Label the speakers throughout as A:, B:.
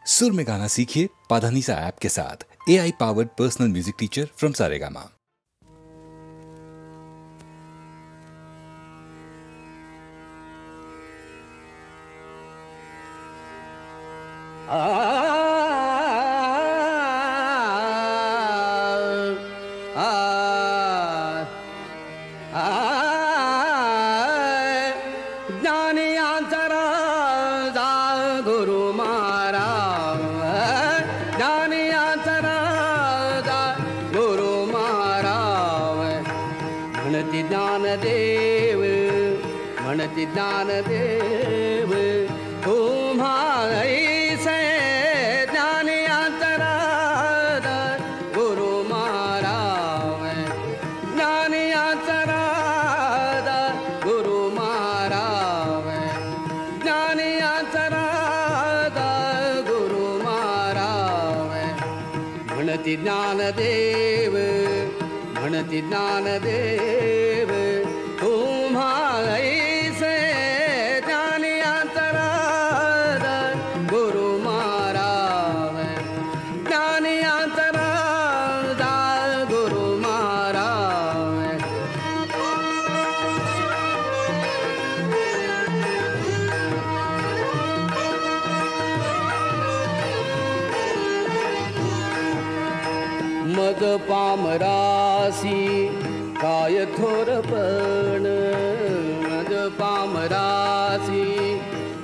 A: सुर में गाना सीखिए पाधानीसा ऐप के साथ। AI powered personal music teacher from Saregama.
B: Gyandev तुम्हारे ज्ञान अंतराद गुरु महाराव ज्ञान अंतराद गुरु महाराव ज्ञान अंतराद गुरु महाराव म्हणती ज्ञानदेव तुम्हारे मज पामरासी काय थोरपण मज पामरासी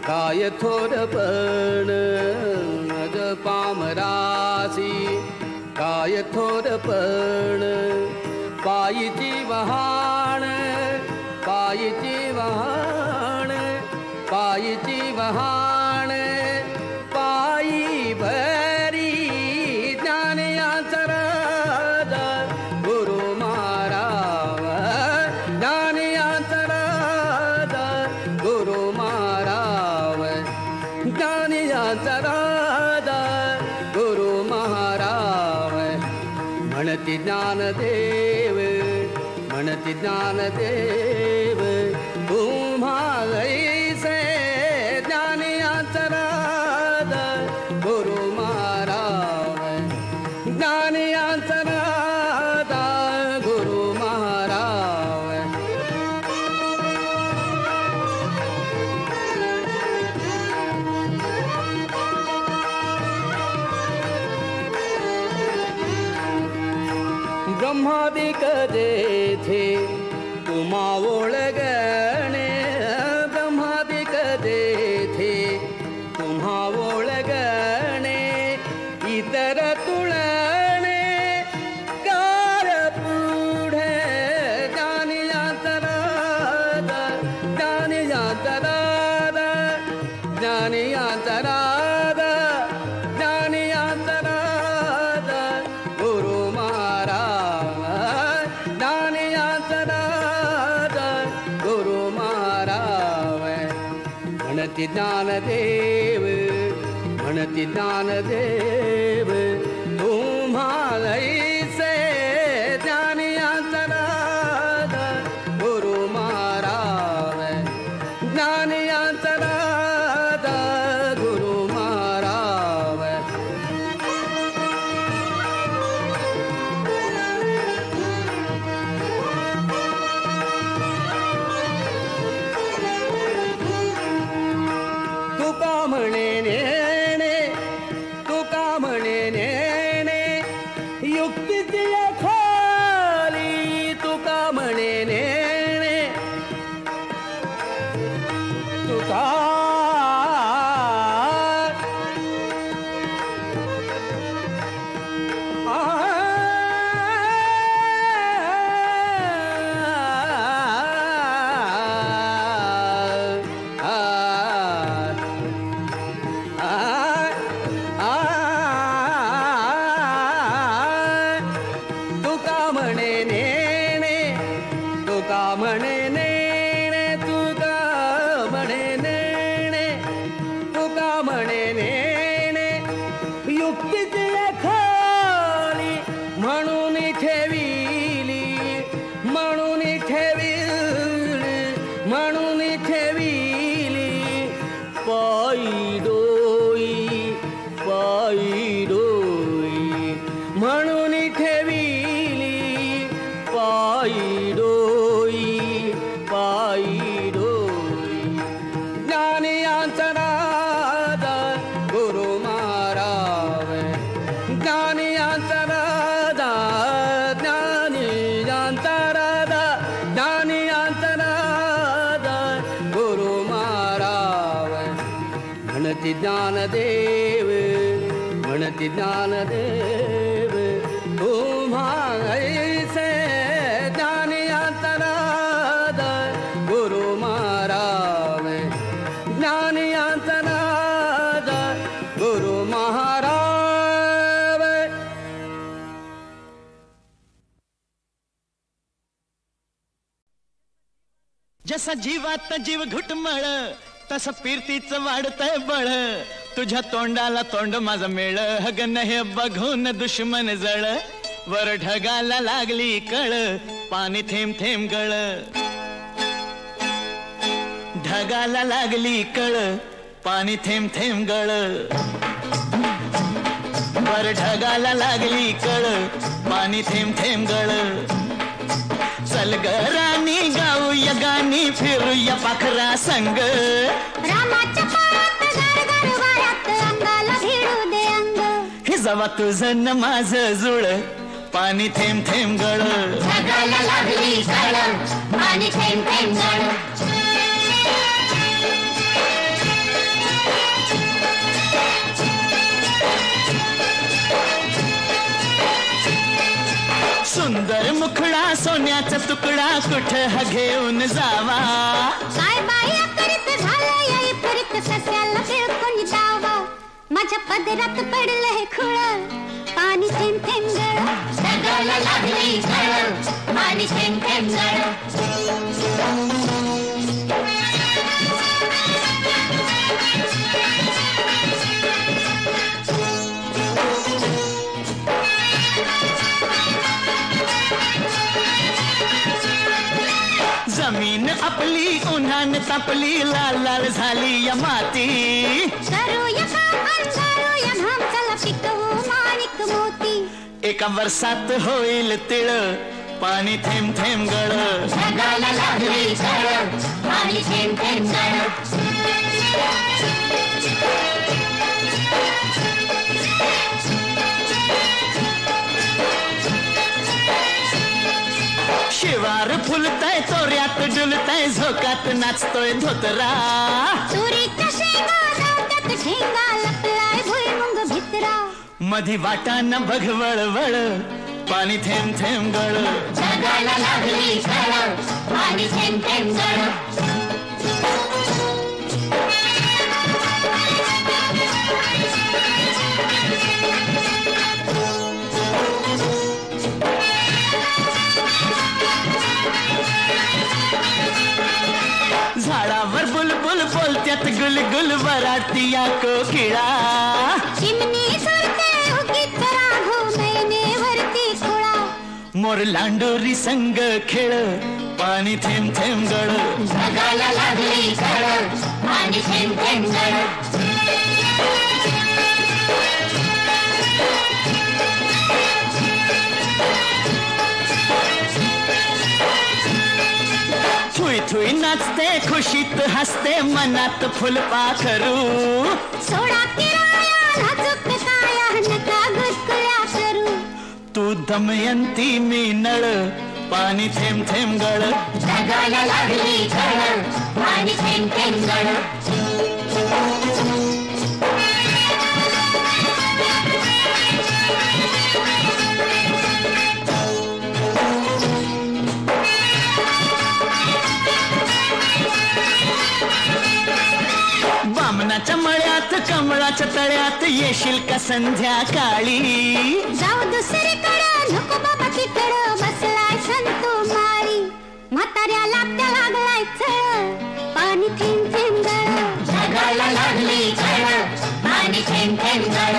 B: काय थोरपण मज पामरासी काय थोरपण पायीची वहाण पायीची वहाण पायीची वहाण पायी भरी ज्ञानदेव म्हणती ज्ञानदेव तुम्हारे ज्ञान अंतराद गुरु महाराव ज्ञान अंतराद गुरु महाराव ब्रह्मादिक देथे तुम्हा ओळगणे ब्रह्मादिक देथे तुम्हा ओळगणे इतर तुळणे कार पुढे ज्ञान अंतराद ज्ञान अंतराद ज्ञान अंतराद ज्ञान अंतराद गुरु महाराव ज्ञान अंतराद गुरु महाराव म्हणती ज्ञानदेव तुम्हारे ज्ञान अंतराद गुरु महाराव ज्ञान अंतराद गुरु महाराव तुका म्हणे नेणे तुका म्हणे नेणे युक्तीची खाली तुका म्हणे नेणे तुका देव म्हणती ज्ञानदेव तुम्हा ऐसे ज्ञानी अंतराद गुरु महाराज ज्ञानी अंतराद गुरु महाराज.
C: जसा जीवात जीव घुटमळ तसं पिरतीच वाढतंय बळ तुझ्या तोंडाला तोंड माझं मेळ हगन हे बघून दुश्मन जळ वर ढगाला लागली कळ पाणी थेंब थेंब गळ ढगाला लागली कळ पाणी थेंब थेंब गळ वर ढगाला लागली कळ पाणी थेंब थेंब गळ चल ग राणी गाऊया गाणी फिरूया पाखरा संग
D: रामाच्या पायात गरगर वाऱ्यात अंगाला भिडू दे अंग
C: हे जवा तुझं न माझं जुळ पाणी थेंब थेंब गळ
D: ढगाला लागली कळ पाणी थेंब थेंब गळ
C: सुंदर मुखडा सोन्याचा तुकडा कुठं घेऊन जावा
D: काय बाया करीत झालं याई परीत सस्याला बिळकून जावा माझ्या पदरात पडलं हे खुळ पाणी थेंब थेंब गळ ढगाला लागली कळ पाणी थेंब थेंब गळ
C: जमीन आपली उन्हान तापली लाल लाल झाली या माती
D: करूया काम अंधारूया घाम चला पिकवू माणिक मोती
C: एका वर्षात होईल तिळ पाणी थेंब थेंब गळ
D: ढगाला लागली कळ पाणी थेंब थेंब गळ
C: शिवार फुलतय तोऱ्यात डुलतय झोकात नाचतोय धोतरा
D: तुरीच्या शेंगा जात्यात ठेंगा लपलाय भुईमुंग भितरा
C: मधी वाटान बघ वळवळ पाणी थेंब थेंब गळ
D: ढगाला लागली कळ पाणी थेंब थेंब गळ
C: झाडावर बुलबुल बोलत्यात गुलगुल वराडती या कोकिळा
D: चिमणी सरते उगीच राघू मैनेवरती खुळा
C: मोर लांडोरी संग खेळ पाणी थेंब थेंब गळ
D: ढगाला लागली कळ पाणी थेंब थेंब गळ
C: थुई थुई नाचते खुशीत हसते मनात फुलपाखरू
D: सोडा किराया नाजूक काया नका गुदगुल्या करू
C: तू दमयंती मी नळ पाणी थेंब थेंब गळ
D: ढगाला लागली कळ पाणी थेंब थेंब गळ
C: बामणाच्या मळ्यात कमळाच्या तळ्यात येशील का संध्याकाळी
D: जाऊ दुसरीकडं नको बाबा तिकडं बसलाय संतू माळी म्हाताऱ्याला त्या लागलाय चळ पाणी थेंब थेंब गळ ढगाला लागली कळ पाणी थेंब थेंब गळ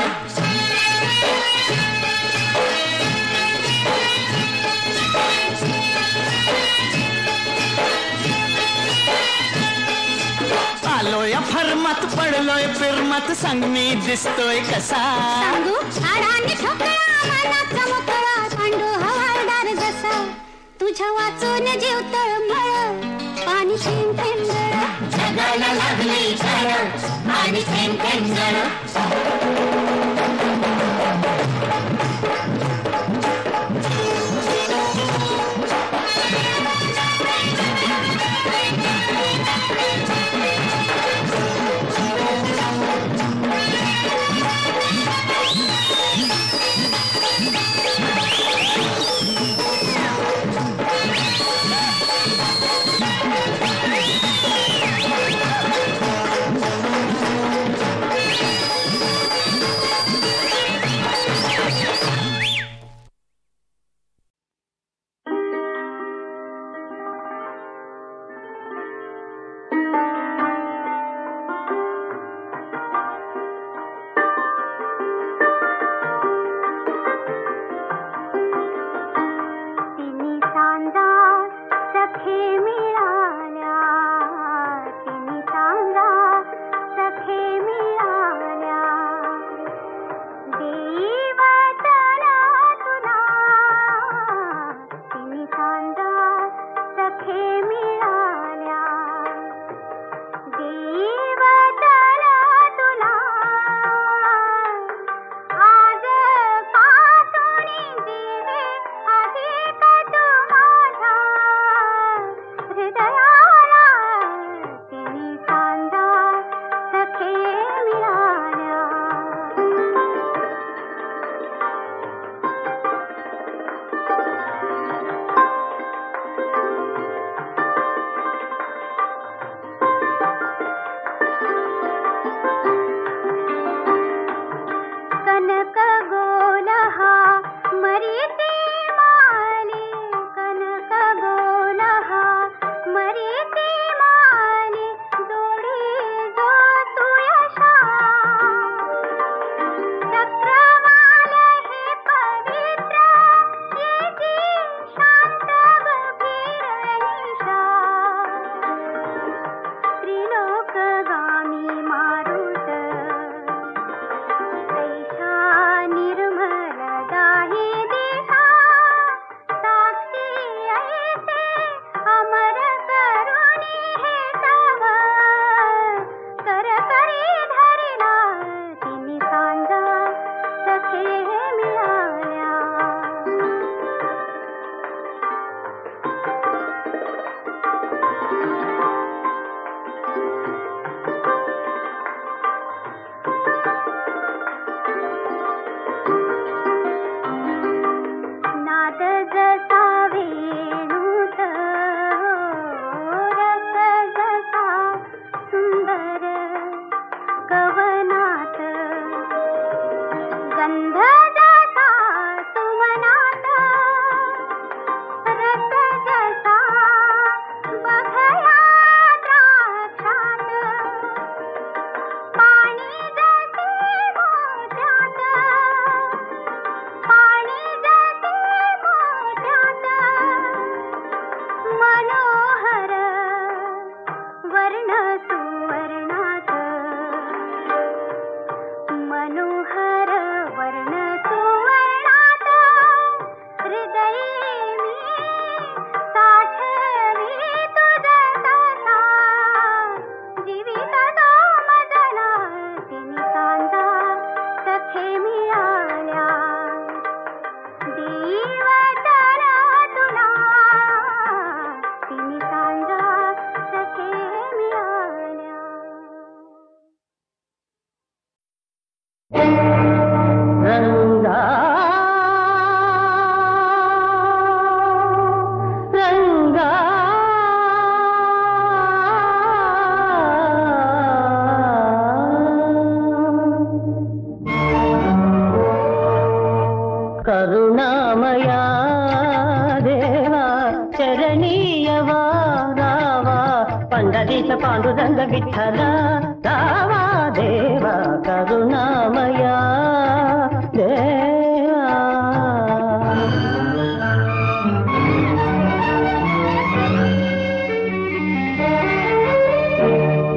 C: आलोय फरमात पडलोय फिरमात सांग मी दिसतोय कसा
D: सांगू आडाने ठोकळा मनाचा मोकळा पांडू हवालदार जसा तुझ्या वाचून जीव तळमळ पाणी थेंब थेंब गळ ढगाला लागली कळ पाणी थेंब थेंब गळ कनक गोलहा मरीती माली कनक गोलहा मरीती माली जोडी जो तुयशा चक्रवाल हे पवित्र येती शांत गंभीर निशा त्रिलोकगामी मारुत ऐशा निर्मल दाही दिशा साक्षी ऐसे अमर करुणी हे तव कर करी धरिला तिनी सांजा सखे मिळाल्या नाद जसा वेणूत रस जसा सुंदर कवनात गंध जसा सुमनात रस जसा बघया द्राक्षात पाणी जसे मोत्यात पाणी जसे मोत्यात मनोहर वर्ण सुवर्णात मनोहर वर्ण सुवर्णात हृदयी मी साठवी तुझ तसा जीवित तो मजला तिनी सांजा सखे मिळाल्या देवचर तुला तिनी सांजा सखे मिळाल्या
B: रंगा रंगा करुणामया देवा चरणीयवा रावा पंढरीचा पांडुरंग विठ्ठला रावा देवा करुणामया देवा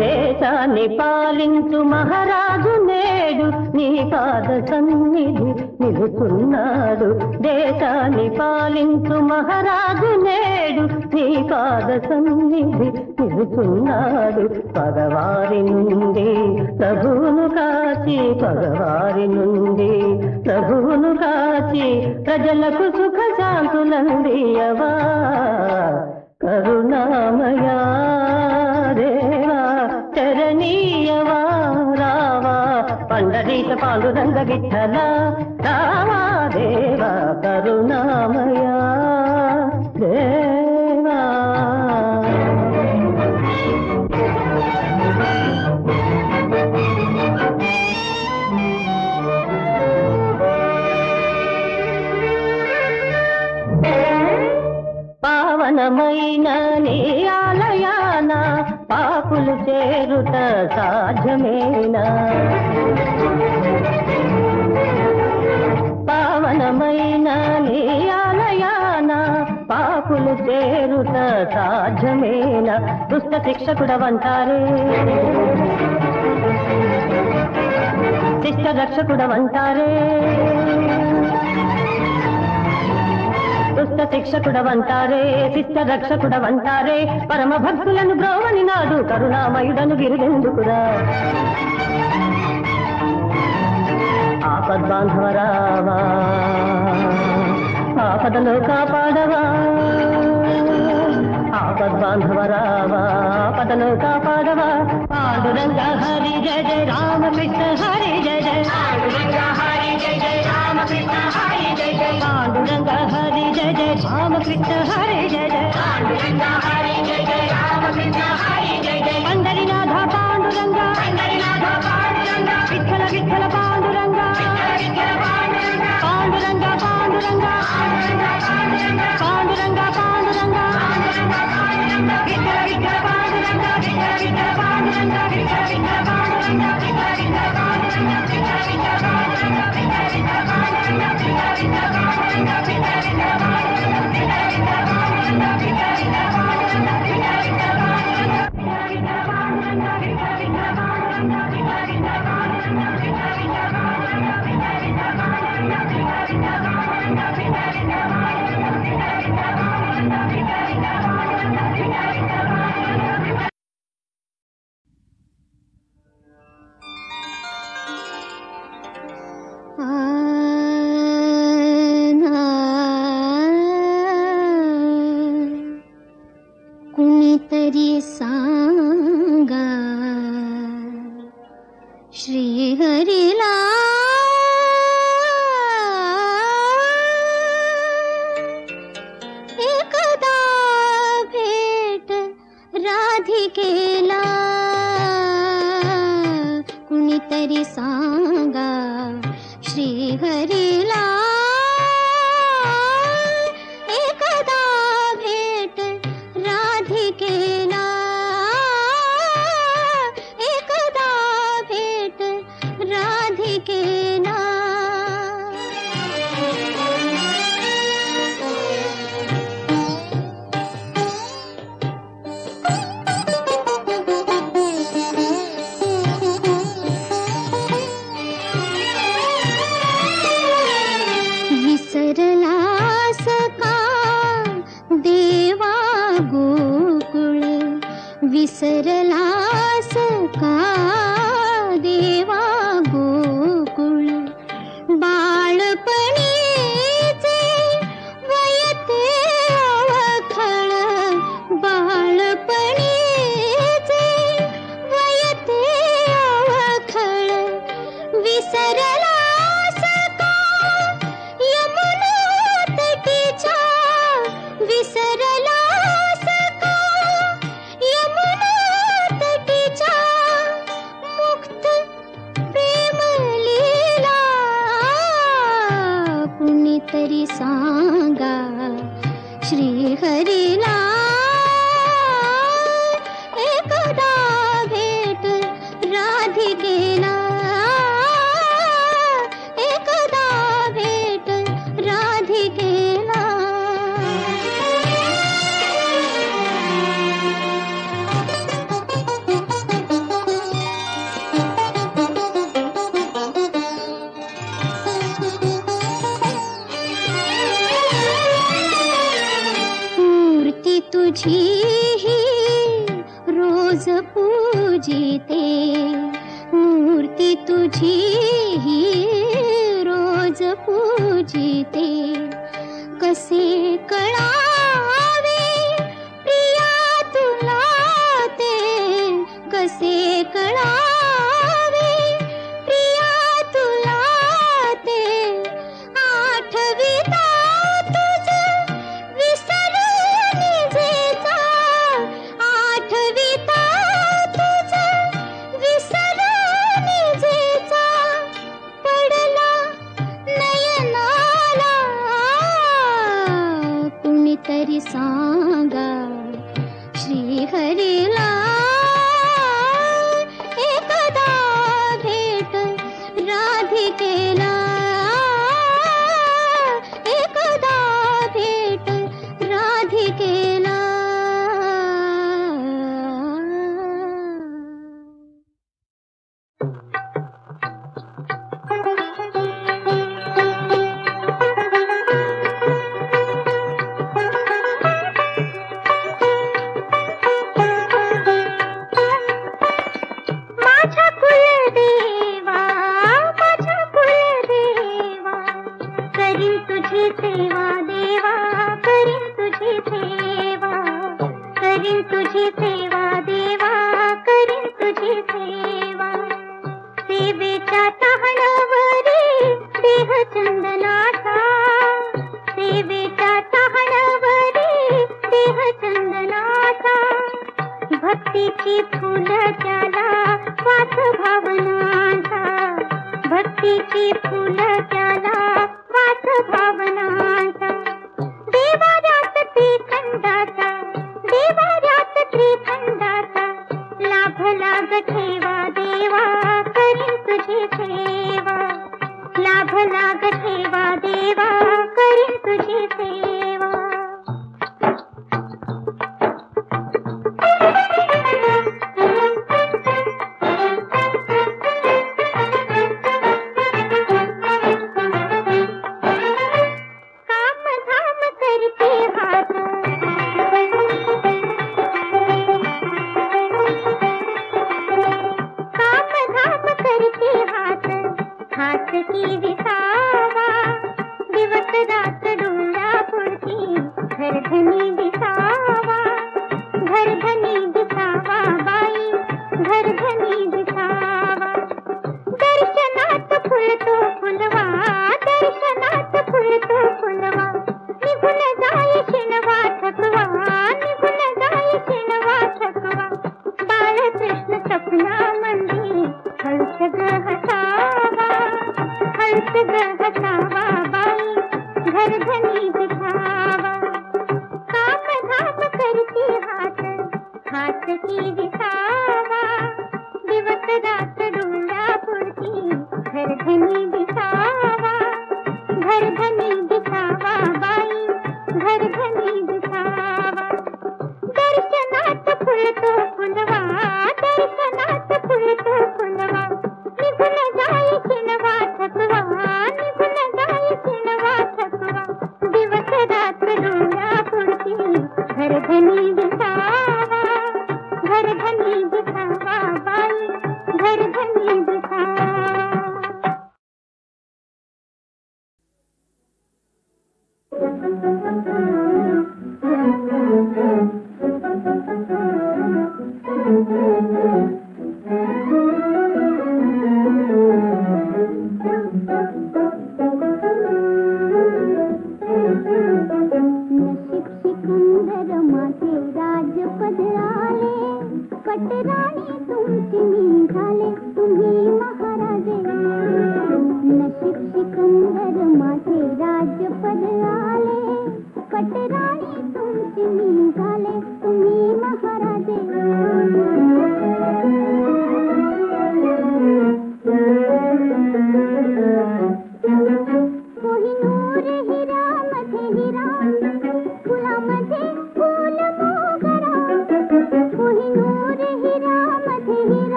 B: దేశాన్ని పాలించు మహారాజు నేడు నీ పాద సన్నిధి నిలుచున్నాడు దేశాన్ని పాలించు మహారాజు నేడు నీ పాద సన్నిధి నిలుచున్నాడు పగవారి నుండి ప్రభువును కాచి పగవారి నుండి ప్రభువును కాచి ప్రజలకు సుఖ శాంతులందియవా కరుణామయా దేవా చరణీయవా రావా పండరీత పాండురంగ విఠల రావా దేవా కరుణామయా దేవా పావనమైన నీ ఆలయాన పాపులు చేరుట సాధ్యమేనా పావనమైన నీ ఆలయాన పాపులు చేరుట సాధ్యమేనా దుష్ట శిక్షకుడవంటారే శిష్ట రక్షకుడవంటారే దుష్ట శిక్షకుడవంటారే శిష్ట రక్షకుడవంటారే పరమ భక్తులను బ్రోవని నాడు కరుణామయుడను గిరిదెందుకురా ఆపద్బాంధవరావా ఆపదలో కాపాడవా ఆపద్బాంధవరావా ఆపదలో కాపాడవా పాండురంగ హరి జయ జయ రామకృష్ణ హరి జయ జయ పాండురంగ హరి జయ జయ రామకృష్ణ హరి జయ జయ పాండురంగ హరి జయ జయ రామకృష్ణ హరి జయ జయ పాండురంగ హరి జయ జయ రామకృష్ణ హరి జయ జయ పండరినాథ పాండురంగ పండరినాథ పాండురంగ విఠల విఠల పాండురంగ విఠల విఠల
D: कुणीतरी सांगा श्रीहरीला एकदा भेट राधिकेला कुणीतरी सांगा श्रीहरीला एकदा भेट राधिकेला एकदा भेट राधिकेला विसरलास का देवा गोकुळ विसरलास का देवा गोकुळ बाळपणीचे वयते अवखळ बाळपणीचे वयते अवखळ विसरलास का यमुना तटीच्या विसरलास का यमुना तटीच्या मुक्त प्रेम लीला कुणीतरी सांगा श्रीहरीला एकदा भेट राधिकेला एकदा भेट राधिकेला मूर्ती तुझी ही रोज पूजिते मूर्ती तुझी ही रोज पूजिते कसे कळावे प्रिया तुला ते कसे कळावे प्रिया तुला ते आठविता तुझ विसरून निजेचा आठविता तुझ विसरून निजेचा पडला नयनाला कुणीतरी सांगा श्रीहरीला एकदा भेट राधिकेला एकदा भेट राधिकेला माझ्या कुलदेवा करीन तुझी सेवा देवा करीन तुझी सेवा करीन तुझी सेवा देवा करीन तुझी सेवा सेवेच्या तहाणावरी देह चंदनाचा सेवेच्या तहाणावरी देह चंदनाचा भक्तीची फुलं त्याला वास भावनांचा भक्तीची फुलं त्याला वास भावनांचा देवाऱ्यात त्रिखंडाचा देवाऱ्यात त्रिखंडाचा लाभ लाग ठेवा देवा करीन तुझी सेवा लाभ लाग ठेवा देवा करीन तुझी सेवा.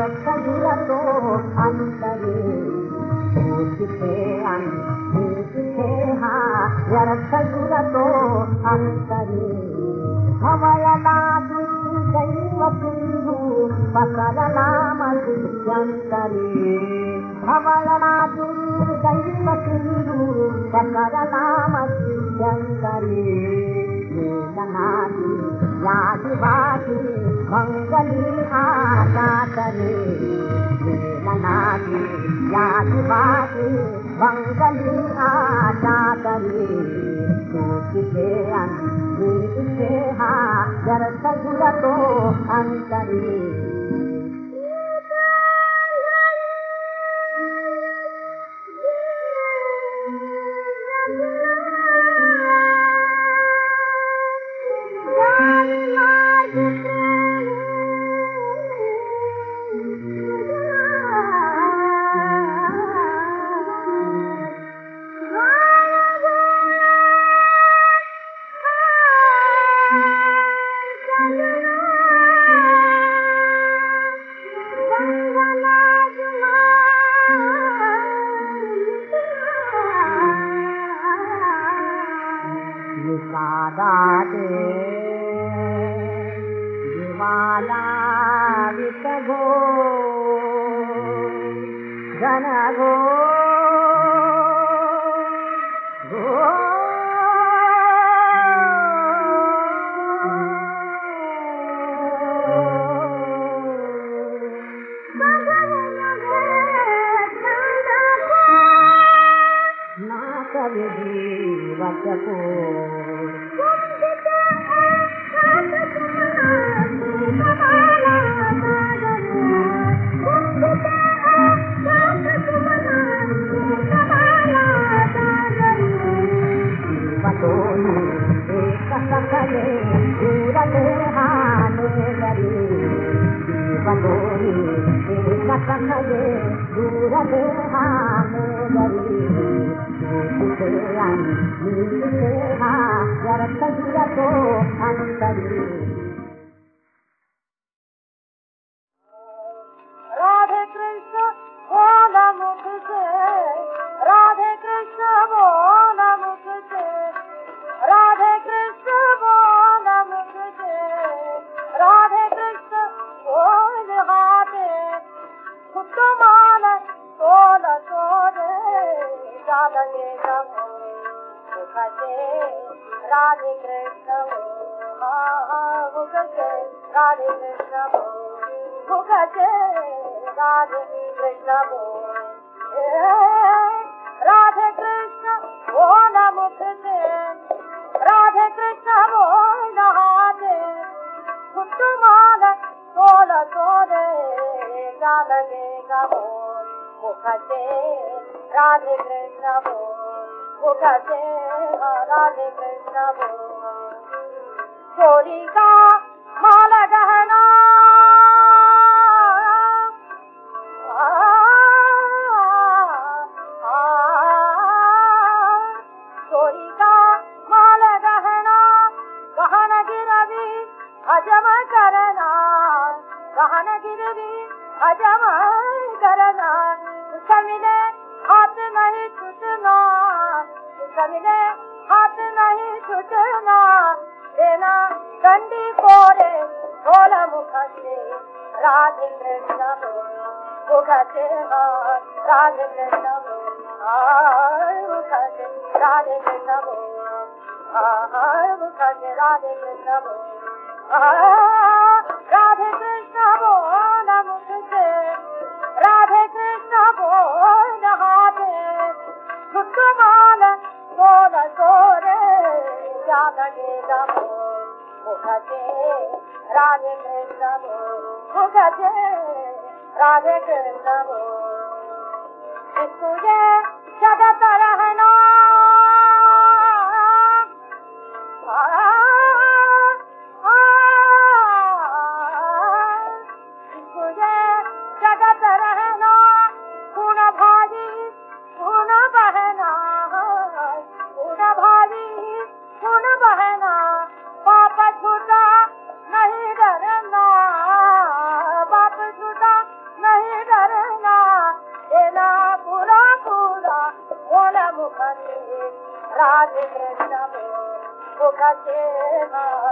B: रसगुरतो अंतरे तिथे आणि तिथे हा रसगुरतो अंतरे हवळला दैव सिंधू पसरला मध्यंतरे हवळला दैव सिंधू पसरला मध्यंतरे नादी यादिवादी मंगली आकाशरे नादी यादिवादी मंगली आकाशरे तिथे आणि तिथे हा रसगुरतो अंतरे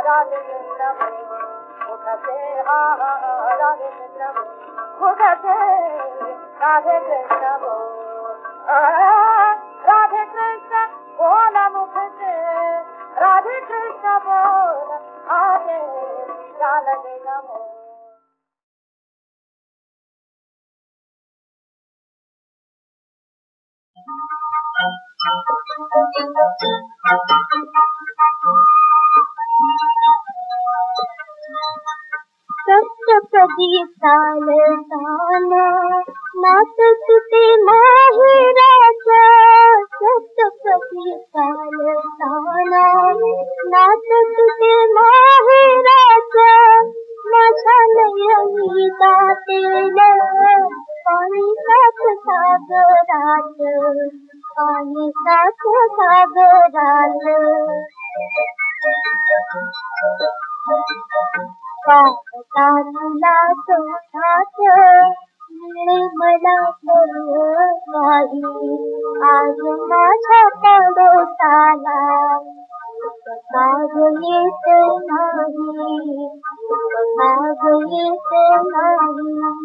B: राधे कृष्ण मुखते हा राधे कृष्ण मुखते राधे कृष्ण राधे कृष्ण बोल मुखते राधे कृष्ण बोल आगे क्या लगेगा मोह
D: सप्तपदी ताल तान नाच तुते माहेराचा सप्तपदी ताल तान नाच तुते माहेराचा माझ्या नयनी दातेल पाणी साथ सागरात पाणी साथ सागरात पाहता तुला सोठात मिळे मला नाही आज माझ्या पडोसाला बाग येत नाही बाग येत नाही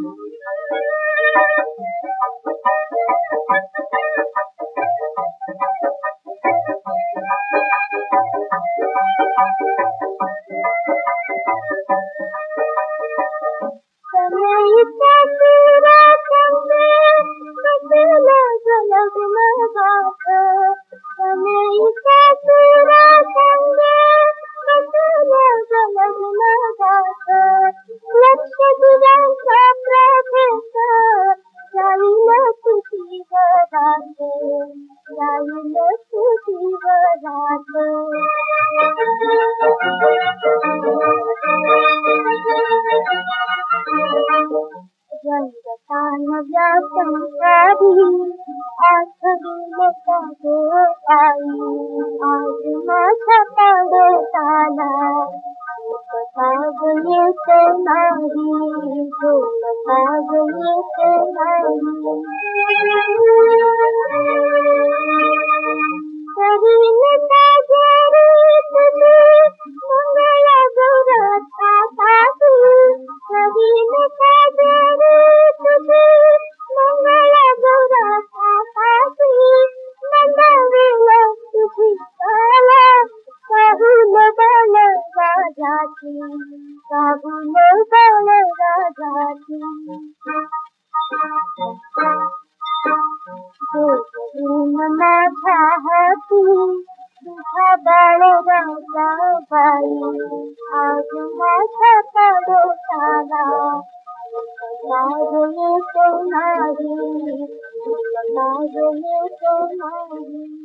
D: संसारी आठवली आई आज माझ्या पडोसाला बाग येत नाही बाग येत नाही करीन साजरी तुझी मंगळा गौरथा साधी करीन साजरी तुझी मंगळा गौरथा साधी मंगळवेल तुझी काला काहून बल राजाची काहून बल राजाची माझ्या हाती तुझा बाळ राजा बाई आज माझ्या पडोसाला बाग येत नाही बाग येत नाही